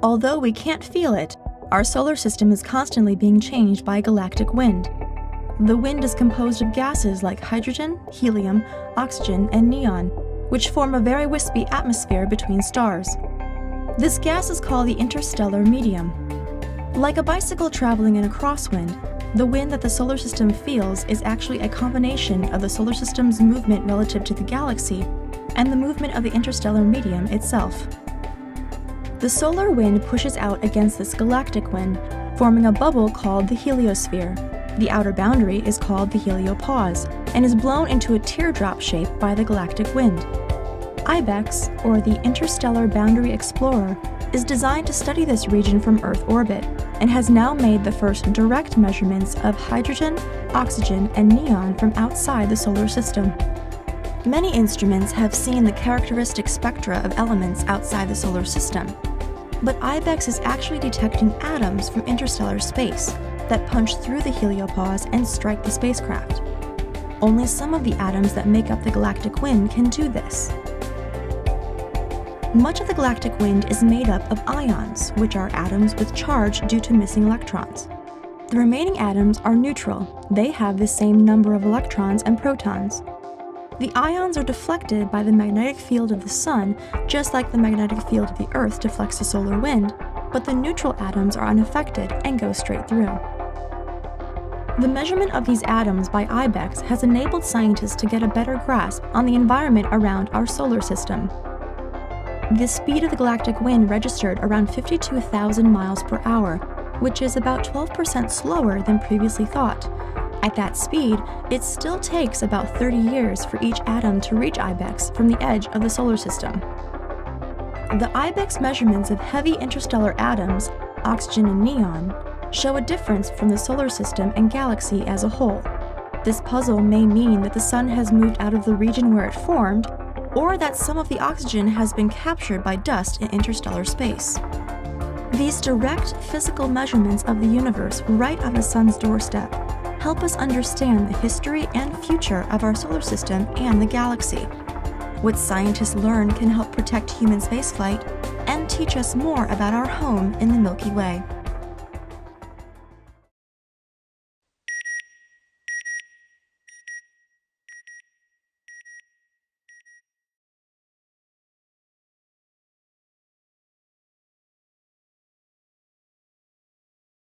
Although we can't feel it, our solar system is constantly being changed by galactic wind. The wind is composed of gases like hydrogen, helium, oxygen, and neon, which form a very wispy atmosphere between stars. This gas is called the interstellar medium. Like a bicycle traveling in a crosswind, the wind that the solar system feels is actually a combination of the solar system's movement relative to the galaxy and the movement of the interstellar medium itself. The solar wind pushes out against this galactic wind, forming a bubble called the heliosphere. The outer boundary is called the heliopause and is blown into a teardrop shape by the galactic wind. IBEX, or the Interstellar Boundary Explorer, is designed to study this region from Earth orbit and has now made the first direct measurements of hydrogen, oxygen, and neon from outside the solar system. Many instruments have seen the characteristic spectra of elements outside the solar system, but IBEX is actually detecting atoms from interstellar space that punch through the heliopause and strike the spacecraft. Only some of the atoms that make up the galactic wind can do this. Much of the galactic wind is made up of ions, which are atoms with charge due to missing electrons. The remaining atoms are neutral. They have the same number of electrons and protons. The ions are deflected by the magnetic field of the Sun, just like the magnetic field of the Earth deflects the solar wind, but the neutral atoms are unaffected and go straight through. The measurement of these atoms by IBEX has enabled scientists to get a better grasp on the environment around our solar system. The speed of the galactic wind registered around 52,000 miles per hour, which is about 12% slower than previously thought. At that speed, it still takes about 30 years for each atom to reach IBEX from the edge of the solar system. The IBEX measurements of heavy interstellar atoms, oxygen and neon, show a difference from the solar system and galaxy as a whole. This puzzle may mean that the Sun has moved out of the region where it formed, or that some of the oxygen has been captured by dust in interstellar space. These direct physical measurements of the universe right on the Sun's doorstep help us understand the history and future of our solar system and the galaxy. What scientists learn can help protect human spaceflight and teach us more about our home in the Milky Way.